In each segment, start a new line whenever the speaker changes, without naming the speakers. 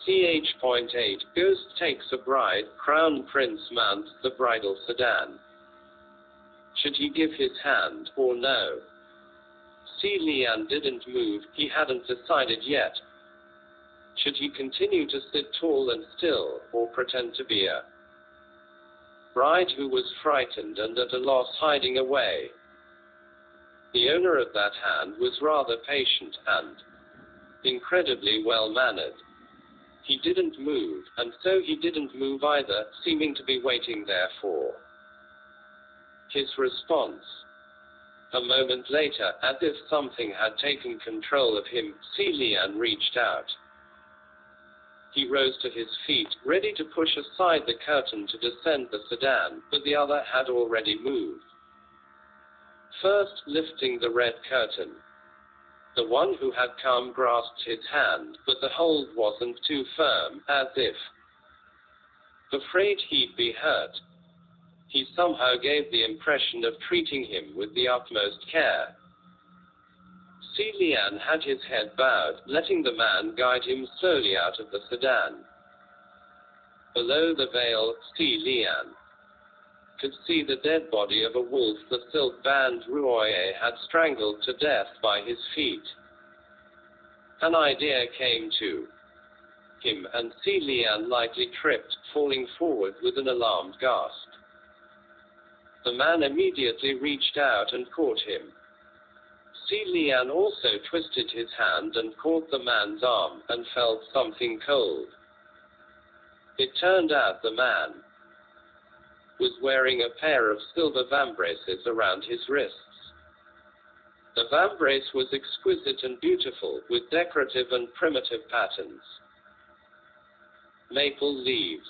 Ch.8 Ghost takes a bride, Crown Prince mounts the bridal sedan. Should he give his hand, or no? Xie Lian didn't move, he hadn't decided yet. Should he continue to sit tall and still, or pretend to be a bride who was frightened and at a loss, hiding away? The owner of that hand was rather patient and incredibly well-mannered. He didn't move, and so he didn't move either, seeming to be waiting there for his response. A moment later, as if something had taken control of him, Xie Lian reached out. He rose to his feet, ready to push aside the curtain to descend the sedan, but the other had already moved. First lifting the red curtain. The one who had come grasped his hand, but the hold wasn't too firm, as if afraid he'd be hurt. He somehow gave the impression of treating him with the utmost care. Xie Lian had his head bowed, letting the man guide him slowly out of the sedan. Below the veil, Xie Lian could see the dead body of a wolf the silk-band Ruoye had strangled to death by his feet. An idea came to him, and Xie Lian lightly tripped, falling forward with an alarmed gasp. The man immediately reached out and caught him. Xie Lian also twisted his hand and caught the man's arm, and felt something cold. It turned out the man was wearing a pair of silver vambraces around his wrists. The vambrace was exquisite and beautiful, with decorative and primitive patterns. Maple leaves,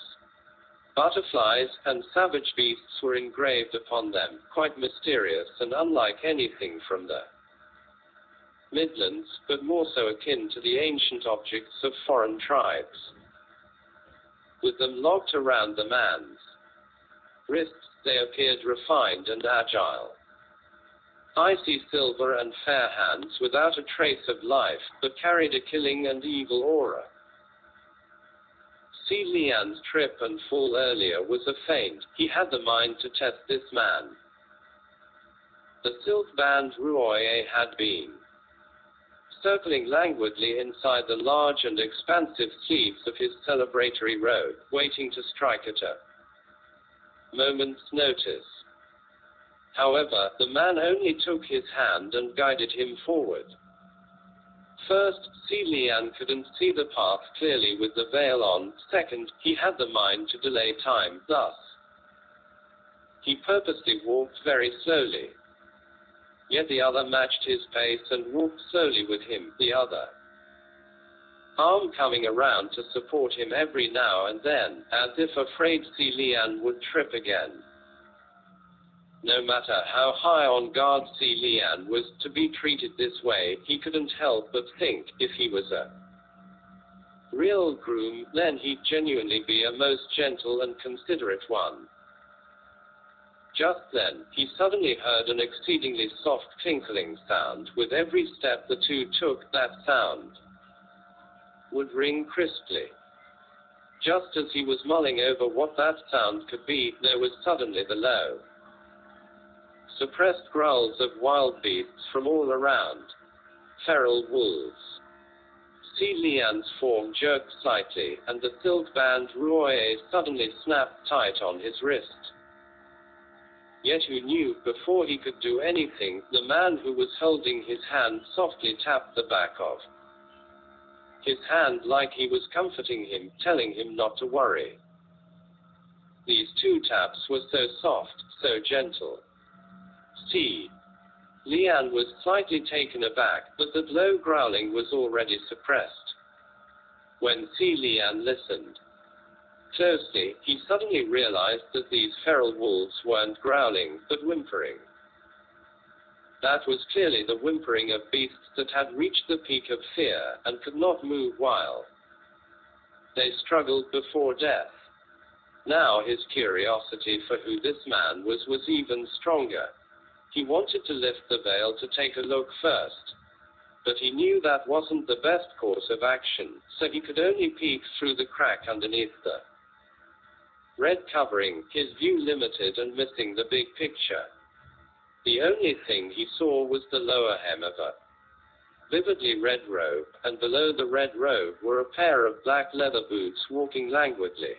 butterflies, and savage beasts were engraved upon them, quite mysterious and unlike anything from the Midlands, but more so akin to the ancient objects of foreign tribes. With them locked around the man's wrists, they appeared refined and agile. Icy silver and fair hands without a trace of life, but carried a killing and evil aura. Xie Lian's trip and fall earlier was a feint. He had the mind to test this man. The silk-band Ruoye had been circling languidly inside the large and expansive sleeves of his celebratory robe, waiting to strike at a moment's notice. However, the man only took his hand and guided him forward. First, Xie Lian couldn't see the path clearly with the veil on. Second, he had the mind to delay time, thus he purposely walked very slowly. Yet the other matched his pace and walked slowly with him, the other arm coming around to support him every now and then, as if afraid Xie Lian would trip again. No matter how high on guard Xie Lian was to be treated this way, he couldn't help but think, if he was a real groom, then he'd genuinely be a most gentle and considerate one. Just then, he suddenly heard an exceedingly soft tinkling sound. With every step the two took, that sound would ring crisply. Just as he was mulling over what that sound could be, there was suddenly the low, suppressed growls of wild beasts from all around. Feral wolves. Xie Lian's form jerked slightly, and the silk-band Ruoye suddenly snapped tight on his wrist. Yet who knew, before he could do anything, the man who was holding his hand softly tapped the back of his hand like he was comforting him, telling him not to worry. These two taps were so soft, so gentle. Xie Lian was slightly taken aback, but that low growling was already suppressed. When Xie Lian listened closely, he suddenly realized that these feral wolves weren't growling, but whimpering. That was clearly the whimpering of beasts that had reached the peak of fear, and could not move while they struggled before death. Now his curiosity for who this man was even stronger. He wanted to lift the veil to take a look first. But he knew that wasn't the best course of action, so he could only peek through the crack underneath the red covering, his view limited and missing the big picture. The only thing he saw was the lower hem of a vividly red robe, and below the red robe were a pair of black leather boots walking languidly.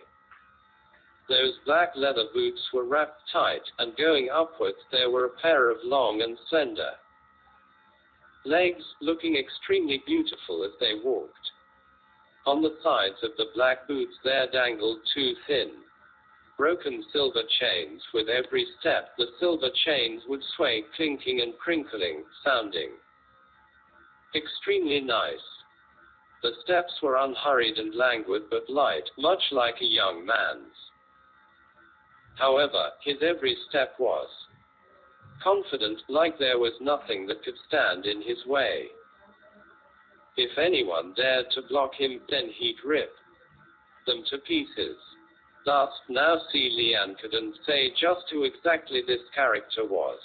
Those black leather boots were wrapped tight, and going upwards there were a pair of long and slender legs, looking extremely beautiful as they walked. On the sides of the black boots there dangled two thin, broken silver chains. With every step the silver chains would sway, clinking and crinkling, sounding extremely nice. The steps were unhurried and languid but light, much like a young man's. However, his every step was confident, like there was nothing that could stand in his way. If anyone dared to block him, then he'd rip them to pieces. Thus, now Xie Lian couldn't say just who exactly this character was.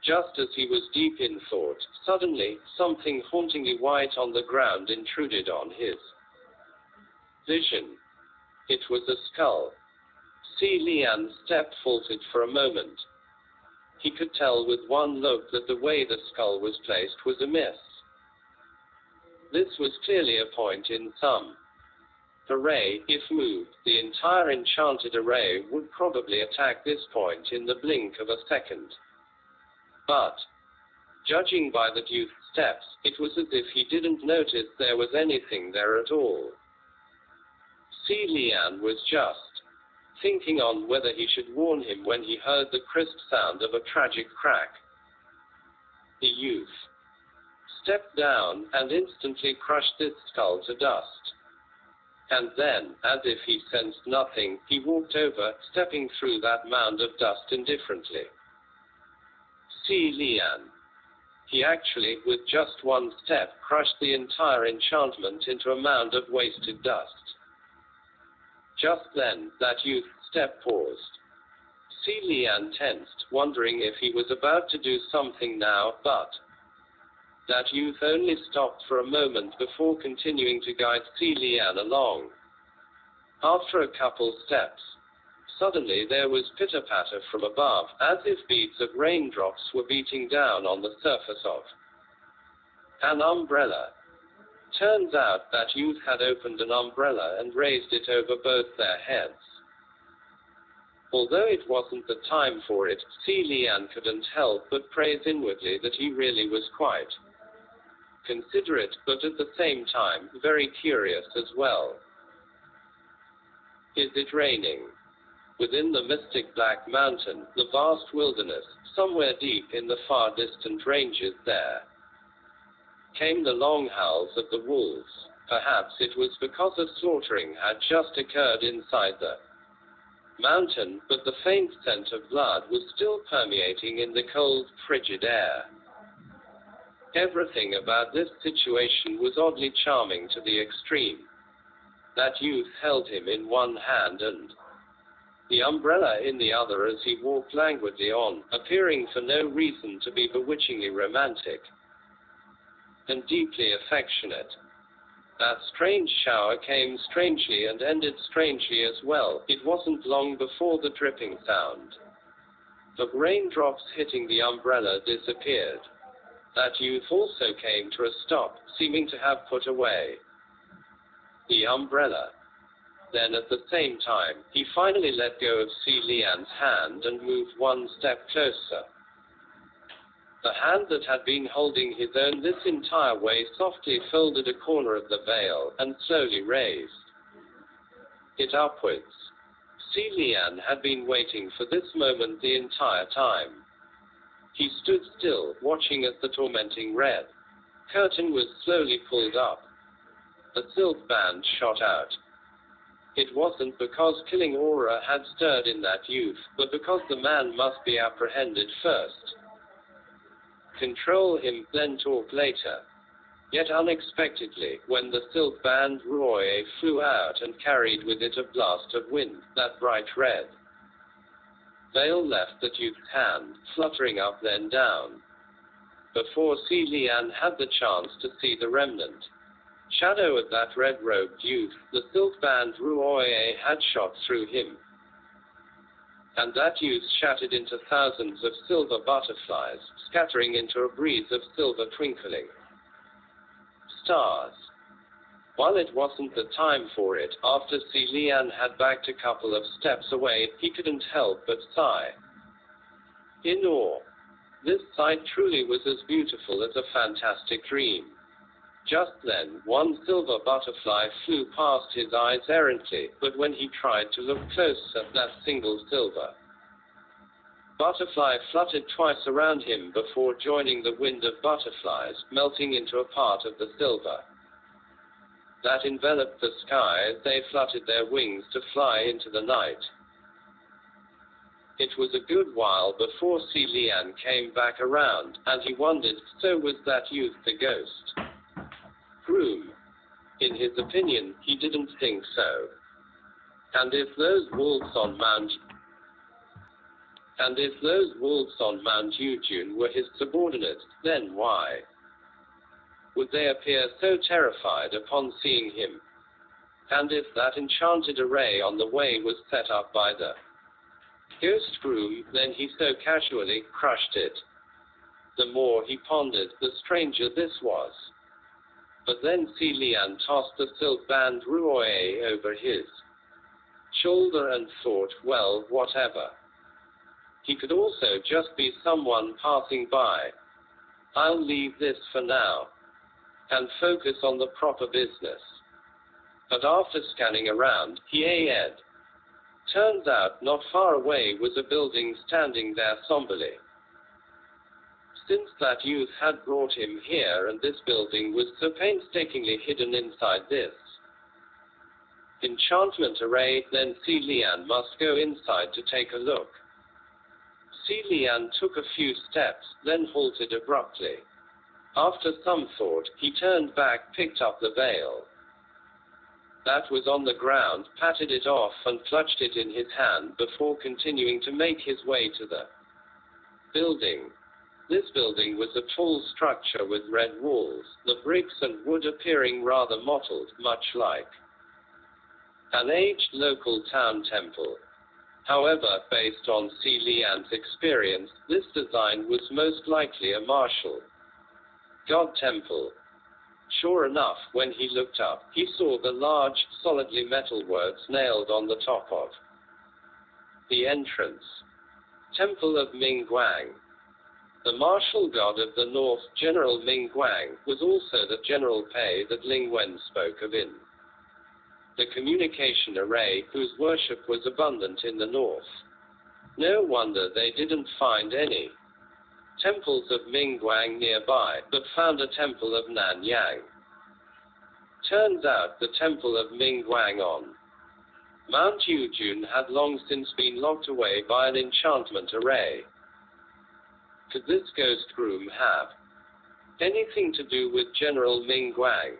Just as he was deep in thought, suddenly, something hauntingly white on the ground intruded on his vision. It was a skull. Xie Lian's step faltered for a moment. He could tell with one look that the way the skull was placed was amiss. This was clearly a point in some array. If moved, the entire enchanted array would probably attack this point in the blink of a second. But, judging by the youth's steps, it was as if he didn't notice there was anything there at all. Xie Lian was just thinking on whether he should warn him when he heard the crisp sound of a tragic crack. The youth stepped down and instantly crushed this skull to dust. And then, as if he sensed nothing, he walked over, stepping through that mound of dust indifferently. Xie Lian. He actually, with just one step, crushed the entire enchantment into a mound of wasted dust. Just then, that youth's step paused. Xie Lian tensed, wondering if he was about to do something now, but that youth only stopped for a moment before continuing to guide Xie Lian along. After a couple steps, suddenly there was pitter-patter from above, as if beads of raindrops were beating down on the surface of an umbrella. Turns out that youth had opened an umbrella and raised it over both their heads. Although it wasn't the time for it, Xie Lian couldn't help but praise inwardly that he really was quite considerate, but at the same time, very curious as well. Is it raining? Within the mystic Black Mountain, the vast wilderness, somewhere deep in the far distant ranges there, came the long howls of the wolves. Perhaps it was because a slaughtering had just occurred inside the mountain, but the faint scent of blood was still permeating in the cold, frigid air. Everything about this situation was oddly charming to the extreme. That youth held him in one hand and the umbrella in the other as he walked languidly on, appearing for no reason to be bewitchingly romantic and deeply affectionate. That strange shower came strangely and ended strangely as well. It wasn't long before the dripping sound of raindrops hitting the umbrella disappeared. That youth also came to a stop, seeming to have put away the umbrella. Then at the same time, he finally let go of Xie Lian's hand and moved one step closer. The hand that had been holding his own this entire way softly folded a corner of the veil, and slowly raised it upwards. Xie Lian had been waiting for this moment the entire time. He stood still, watching as the tormenting red curtain was slowly pulled up. A silk band shot out. It wasn't because killing aura had stirred in that youth, but because the man must be apprehended first. Control him, then talk later. Yet unexpectedly, when the silk band Roy flew out and carried with it a blast of wind, that bright red veil left the youth's hand, fluttering up then down. before Xie Lian had the chance to see the remnant shadow of that red-robed youth, the silk-band Ruoye had shot through him. And that youth shattered into thousands of silver butterflies, scattering into a breeze of silver twinkling stars. While it wasn't the time for it, after Xie Lian had backed a couple of steps away, he couldn't help but sigh in awe. This sight truly was as beautiful as a fantastic dream. Just then, one silver butterfly flew past his eyes errantly, but when he tried to look close at that single silver butterfly fluttered twice around him before joining the wind of butterflies, melting into a part of the silver that enveloped the sky as they fluttered their wings to fly into the night. It was a good while before Xie Lian came back around, and he wondered, so was that youth the ghost groom? In his opinion, he didn't think so. And if those wolves on Mount Yujun were his subordinates, then why would they appear so terrified upon seeing him? And if that enchanted array on the way was set up by the ghost groom, then he so casually crushed it. The more he pondered, the stranger this was. But then Xie Lian tossed the silk band Ruoye over his shoulder and thought, well, whatever. He could also just be someone passing by. I'll leave this for now and focus on the proper business. But after scanning around, he turns out not far away was a building standing there somberly. Since that youth had brought him here and this building was so painstakingly hidden inside this enchantment array, then Xie Lian must go inside to take a look. Xie Lian took a few steps, then halted abruptly. After some thought, he turned back, picked up the veil that was on the ground, patted it off and clutched it in his hand before continuing to make his way to the building. This building was a tall structure with red walls, the bricks and wood appearing rather mottled, much like an aged local town temple. However, based on Xie Lian's experience, this design was most likely a martial god temple. Sure enough, when he looked up, he saw the large, solidly metal words nailed on the top of the entrance. Temple of Ming Guang. The martial god of the north, General Ming Guang, was also the general Pei that Ling Wen spoke of in the communication array, whose worship was abundant in the north. No wonder they didn't find any temples of Ming Guang nearby, but found a temple of Nanyang. Turns out the temple of Ming Guang on Mount Yujun had long since been locked away by an enchantment array. Could this ghost groom have anything to do with General Ming Guang?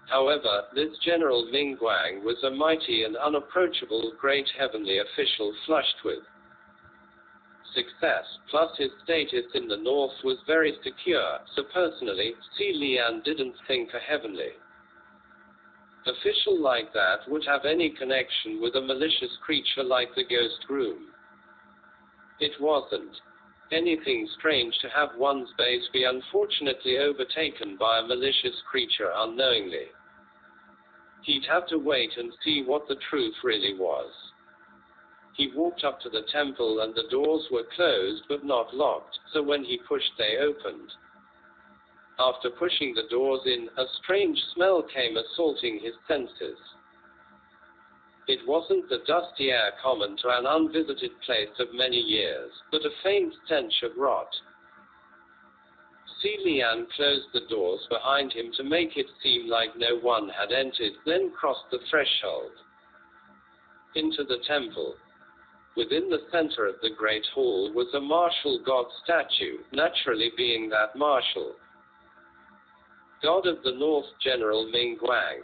However, this General Ming Guang was a mighty and unapproachable great heavenly official flushed with success, plus his status in the north was very secure, so personally, Xie Lian didn't think a heavenly official like that would have any connection with a malicious creature like the ghost groom. It wasn't anything strange to have one's base be unfortunately overtaken by a malicious creature unknowingly. He'd have to wait and see what the truth really was. He walked up to the temple and the doors were closed but not locked, so when he pushed they opened. After pushing the doors in, a strange smell came assaulting his senses. It wasn't the dusty air common to an unvisited place of many years, but a faint stench of rot. Xie Lian closed the doors behind him to make it seem like no one had entered, then crossed the threshold into the temple. Within the center of the great hall was a martial god statue, naturally being that martial god of the north, General Ming Guang.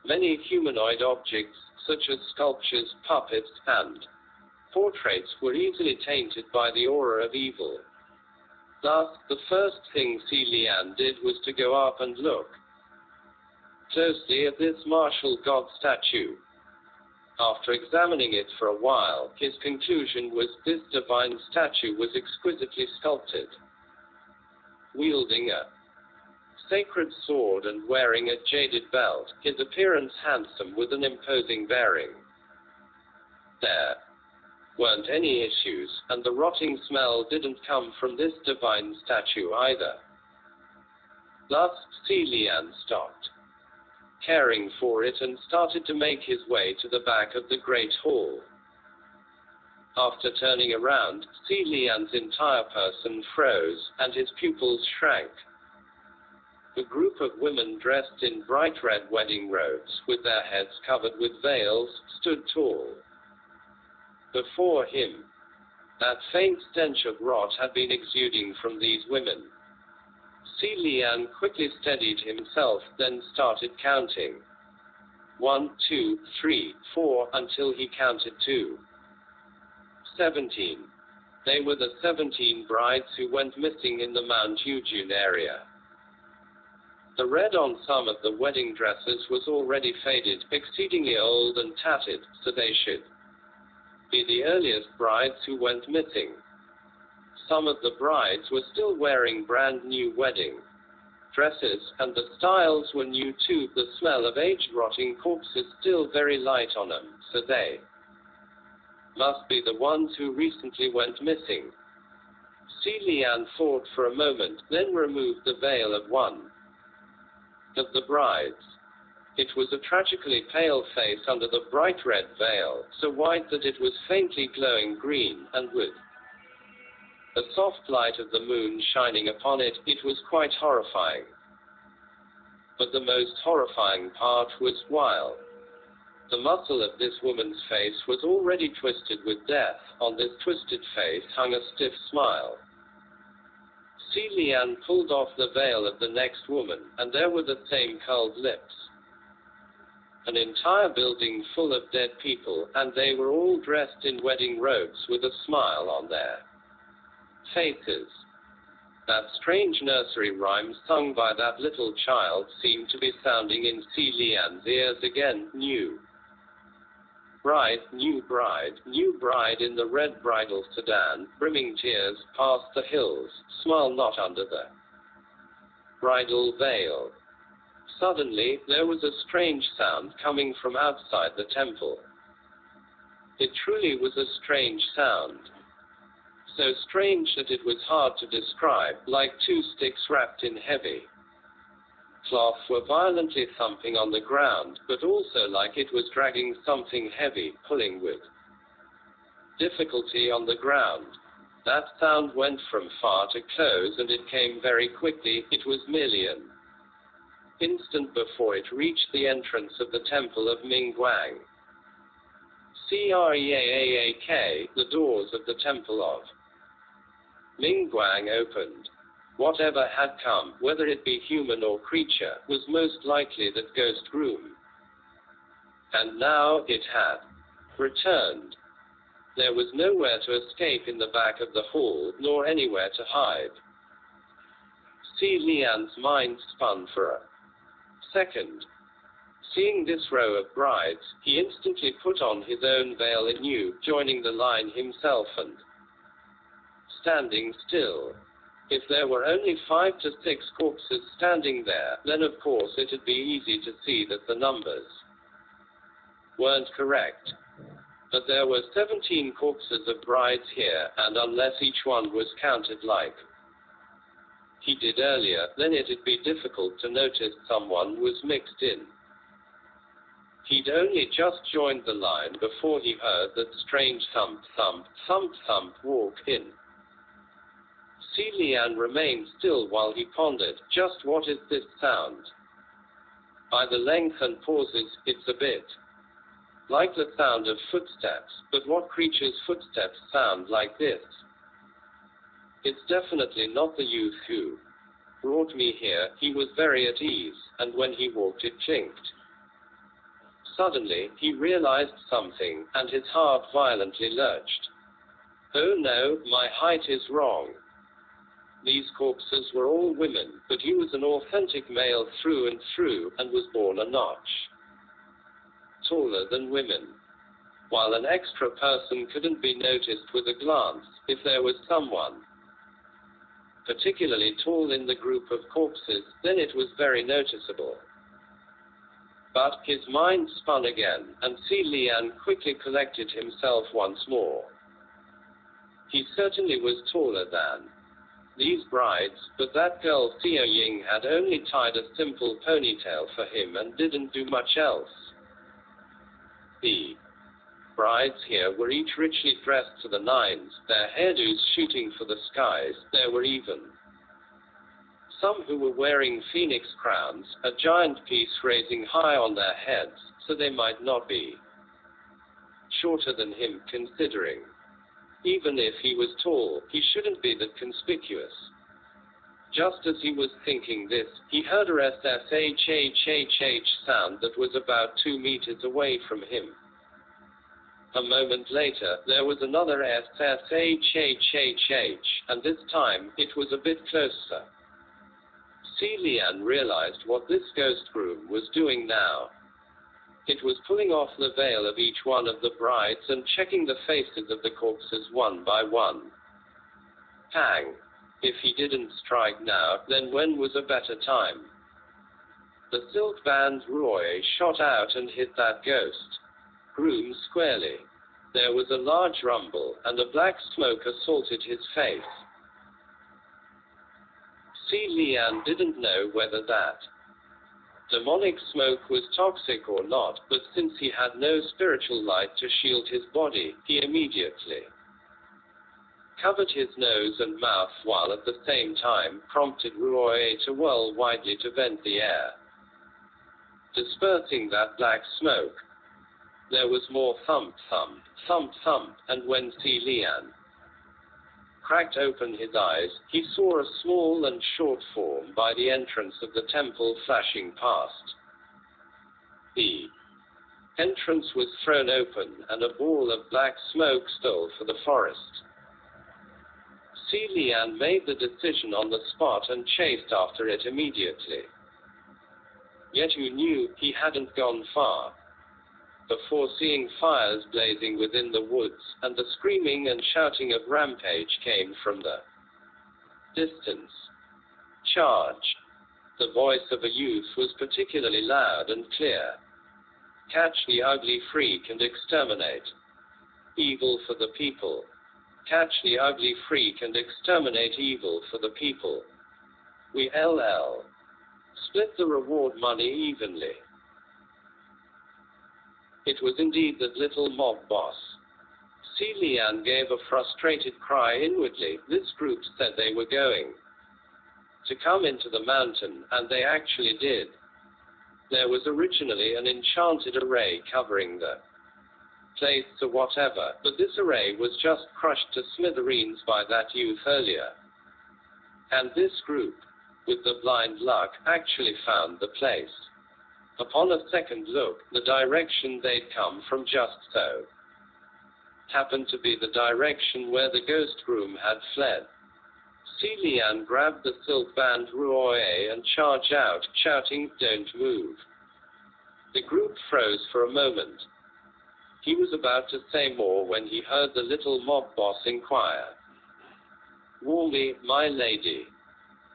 Many humanoid objects, such as sculptures, puppets, and portraits, were easily tainted by the aura of evil. Thus, the first thing Xie Lian did was to go up and look closely at this martial god statue. After examining it for a while, his conclusion was this divine statue was exquisitely sculpted. Wielding a sacred sword and wearing a jaded belt, his appearance handsome with an imposing bearing. There weren't any issues, and the rotting smell didn't come from this divine statue either. Thus, Xie Lian stopped caring for it and started to make his way to the back of the great hall. After turning around, Xie Lian's entire person froze, and his pupils shrank. A group of women dressed in bright red wedding robes, with their heads covered with veils, stood tall before him. That faint stench of rot had been exuding from these women. Xie Lian quickly steadied himself, then started counting. 1, 2, 3, 4, until he counted 2. 17. They were the 17 brides who went missing in the Mount Yujun area. The red on some of the wedding dresses was already faded, exceedingly old and tattered, so they should be the earliest brides who went missing. Some of the brides were still wearing brand new wedding dresses, and the styles were new too. The smell of aged rotting corpses still very light on them, so they must be the ones who recently went missing. Xie Lian thought for a moment, then removed the veil of one of the brides. It was a tragically pale face under the bright red veil, so white that it was faintly glowing green, and with the soft light of the moon shining upon it, it was quite horrifying. But the most horrifying part was while the muscle of this woman's face was already twisted with death, on this twisted face hung a stiff smile. Xie Lian pulled off the veil of the next woman, and there were the same curled lips. An entire building full of dead people, and they were all dressed in wedding robes with a smile on their faces. That strange nursery rhyme sung by that little child seemed to be sounding in Xie Lian's ears again. New bride in the red bridal sedan, brimming tears, past the hills, smile not under the bridal veil. Suddenly, there was a strange sound coming from outside the temple. It truly was a strange sound. So strange that it was hard to describe, like two sticks wrapped in heavy cloth were violently thumping on the ground, but also like it was dragging something heavy, pulling with difficulty on the ground. That sound went from far to close, and it came very quickly. It was merely an instant before it reached the entrance of the temple of Mingguang. Creaak, the doors of the temple of Mingguang opened. Whatever had come, whether it be human or creature, was most likely that ghost groom. And now it had returned. There was nowhere to escape in the back of the hall, nor anywhere to hide. Xie Lian's mind spun for a second. Seeing this row of brides, he instantly put on his own veil anew, joining the line himself and standing still. If there were only 5 to 6 corpses standing there, then of course it'd be easy to see that the numbers weren't correct. But there were 17 corpses of brides here, and unless each one was counted like he did earlier, then it'd be difficult to notice someone was mixed in. He'd only just joined the line before he heard that strange thump, thump, thump, thump walk in. Xie Lian remained still while he pondered, just what is this sound? By the length and pauses, it's a bit like the sound of footsteps, but what creature's footsteps sound like this? It's definitely not the youth who brought me here. He was very at ease, and when he walked it chinked. Suddenly, he realized something, and his heart violently lurched. Oh no, my height is wrong. these corpses were all women, but he was an authentic male through and through, and was born a notch taller than women. While an extra person couldn't be noticed with a glance, if there was someone particularly tall in the group of corpses, then it was very noticeable. But his mind spun again, and Xie Lian quickly collected himself once more. He certainly was taller than these brides, but that girl Xiao Ying had only tied a simple ponytail for him and didn't do much else. The brides here were each richly dressed to the nines, their hairdos shooting for the skies. There were even some who were wearing phoenix crowns, a giant piece raising high on their heads, so they might not be shorter than him, considering even if he was tall, he shouldn't be that conspicuous. Just as he was thinking this, he heard a SSHHHH sound that was about 2 meters away from him. A moment later, there was another SSHHHH, and this time, it was a bit closer. Xie Lian realized what this ghost groom was doing now. It was pulling off the veil of each one of the brides and checking the faces of the corpses one by one. Hang! If he didn't strike now, then when was a better time? The silk band Roy shot out and hit that ghost groom squarely. There was a large rumble, and a black smoke assaulted his face. Xie Lian didn't know whether that demonic smoke was toxic or not, but since he had no spiritual light to shield his body, he immediately covered his nose and mouth, while at the same time prompted Roy to whirl widely to vent the air, dispersing that black smoke. There was more thump, thump, thump, thump, and when Xie Lian cracked open his eyes, he saw a small and short form by the entrance of the temple flashing past. The entrance was thrown open, and a ball of black smoke stole for the forest. Xie Lian made the decision on the spot and chased after it immediately. Yet he knew he hadn't gone far before seeing fires blazing within the woods, and the screaming and shouting of rampage came from the distance. Charge! The voice of a youth was particularly loud and clear. Catch the ugly freak and exterminate evil for the people. Catch the ugly freak and exterminate evil for the people. We LL. Split the reward money evenly. It was indeed that little mob boss. Xie Lian gave a frustrated cry inwardly. This group said they were going to come into the mountain, and they actually did. There was originally an enchanted array covering the place or whatever, but this array was just crushed to smithereens by that youth earlier. And this group, with the blind luck, actually found the place. Upon a second look, the direction they'd come from just so happened to be the direction where the ghost groom had fled. Xie Lian grabbed the silk band Ruoye and charged out, shouting, "Don't move." The group froze for a moment. He was about to say more when he heard the little mob boss inquire warmly, "My lady,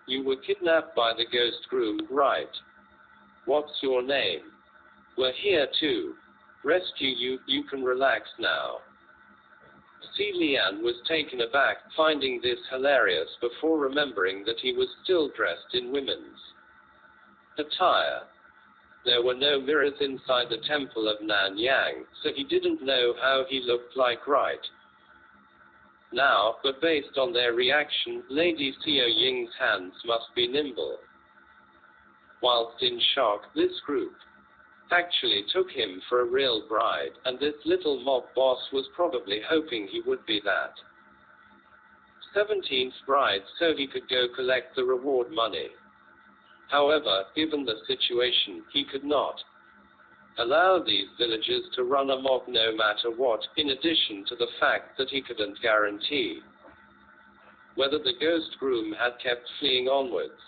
you were kidnapped by the ghost groom, right? What's your name? We're here to rescue you. You can relax now." Xie Lian was taken aback, finding this hilarious before remembering that he was still dressed in women's attire. There were no mirrors inside the temple of Nanyang, so he didn't know how he looked like right now, but based on their reaction, Lady Xiao Ying's hands must be nimble. Whilst in shock, this group actually took him for a real bride, and this little mob boss was probably hoping he would be that 17th bride so he could go collect the reward money. However, given the situation, he could not allow these villagers to run amok no matter what, in addition to the fact that he couldn't guarantee whether the ghost groom had kept fleeing onwards.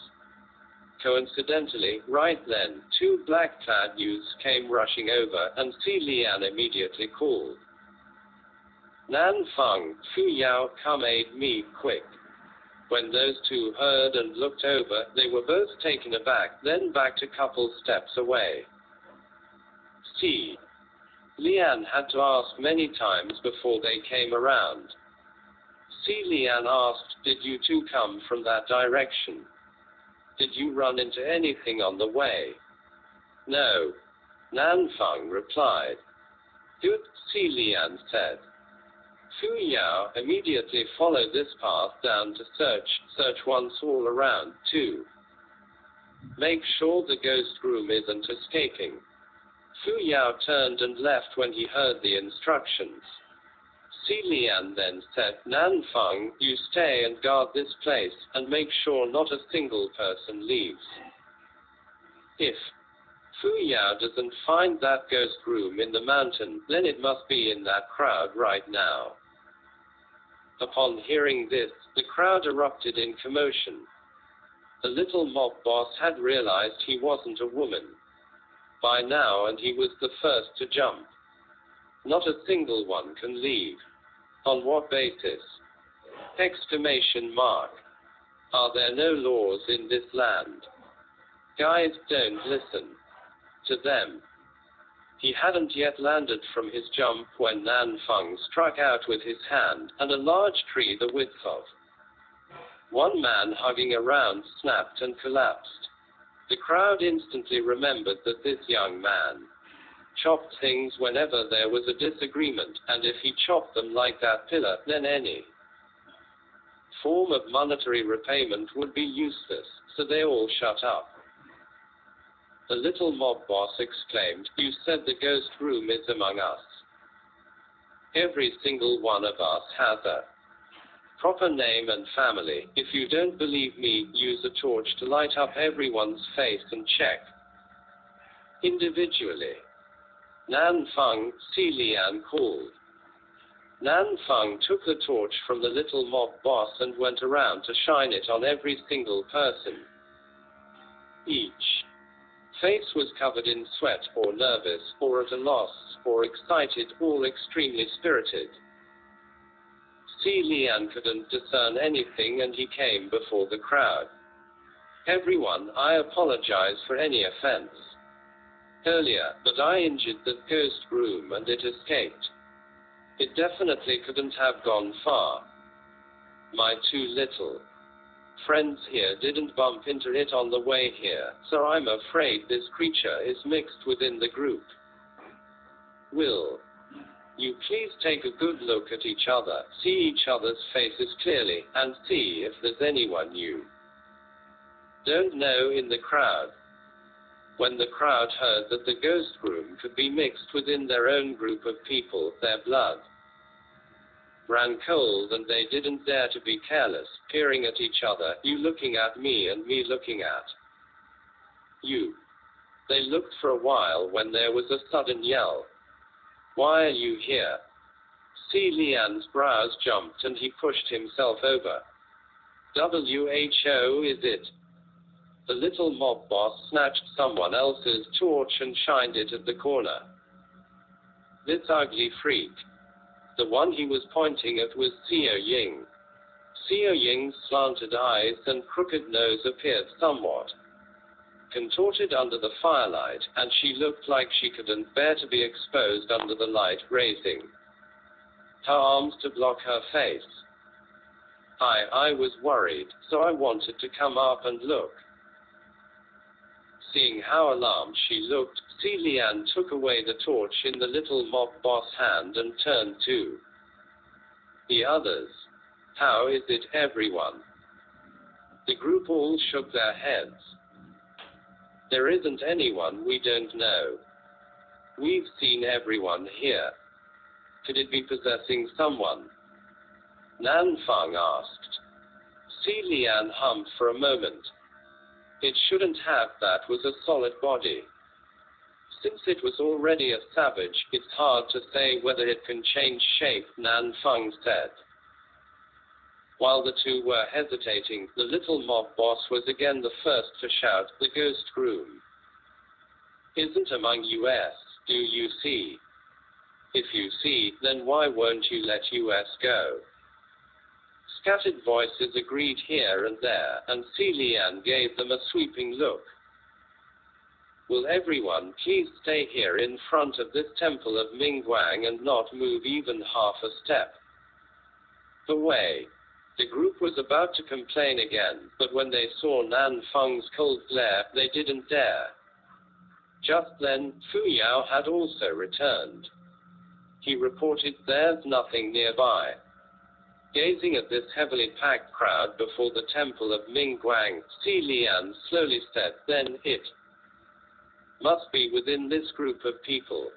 Coincidentally, right then, two black-clad youths came rushing over, and Xie Lian immediately called, "Nan Feng, Fu Yao, come aid me, quick." When those two heard and looked over, they were both taken aback, then backed a couple steps away. Xie Lian had to ask many times before they came around. Xie Lian asked, "Did you two come from that direction? Did you run into anything on the way?" "No," Nan Feng replied. "Good," Xie Lian said. Fu Yao, immediately follow this path down to search once all around, too. Make sure the ghost groom isn't escaping. Fu Yao turned and left when he heard the instructions. Xie Lian then said, "Nan Feng, you stay and guard this place, and make sure not a single person leaves. If Fu Yao doesn't find that ghost groom in the mountain, then it must be in that crowd right now." Upon hearing this, the crowd erupted in commotion. The little mob boss had realized he wasn't a woman by now, and he was the first to jump. Not a single one can leave. On what basis? Exclamation mark. Are there no laws in this land? Guys, don't listen to them. He hadn't yet landed from his jump when Nan Feng struck out with his hand, and a large tree the width of one man hugging around snapped and collapsed. The crowd instantly remembered that this young man chopped things whenever there was a disagreement, and if he chopped them like that pillar, then any form of monetary repayment would be useless, so they all shut up. The little mob boss exclaimed, "You said the ghost groom is among us. Every single one of us has a proper name and family. If you don't believe me, use a torch to light up everyone's face and check individually." "Nan Feng," Xie Lian called. Nan Feng took the torch from the little mob boss and went around to shine it on every single person. Each face was covered in sweat, or nervous, or at a loss, or excited, all extremely spirited. Xie Lian couldn't discern anything, and he came before the crowd. "Everyone, I apologize for any offense earlier, but I injured the ghost groom and it escaped. It definitely couldn't have gone far. My two little friends here didn't bump into it on the way here, so I'm afraid this creature is mixed within the group. Will you please take a good look at each other, see each other's faces clearly, and see if there's anyone you don't know in the crowd?" When the crowd heard that the ghost groom could be mixed within their own group of people, their blood ran cold, and they didn't dare to be careless, peering at each other, you looking at me and me looking at you. They looked for a while when there was a sudden yell. "Why are you here?" Xie Lian's brows jumped and he pushed himself over. "Who is it?" The little mob boss snatched someone else's torch and shined it at the corner. This ugly freak. The one he was pointing at was Xie Ying. Xie Ying's slanted eyes and crooked nose appeared somewhat contorted under the firelight, and she looked like she couldn't bear to be exposed under the light, raising her arms to block her face. I was worried, so I wanted to come up and look. Seeing how alarmed she looked, Xie Lian took away the torch in the little mob boss hand and turned to the others. "How is it, everyone?" The group all shook their heads. "There isn't anyone we don't know. We've seen everyone here. Could it be possessing someone?" Nan Feng asked. Xie Lian hummed for a moment. "It shouldn't have, that was a solid body. Since it was already a savage, it's hard to say whether it can change shape," Nan Feng said. While the two were hesitating, the little mob boss was again the first to shout, "The ghost groom isn't among us, do you see? If you see, then why won't you let us go?" Scattered voices agreed here and there, and Xie Lian gave them a sweeping look. "Will everyone please stay here in front of this temple of Mingguang and not move even half a step away?" The group was about to complain again, but when they saw Nan Feng's cold glare, they didn't dare. Just then, Fu Yao had also returned. He reported, "There's nothing nearby." Gazing at this heavily packed crowd before the temple of Mingguang, Xie Lian slowly said, "Then it must be within this group of people."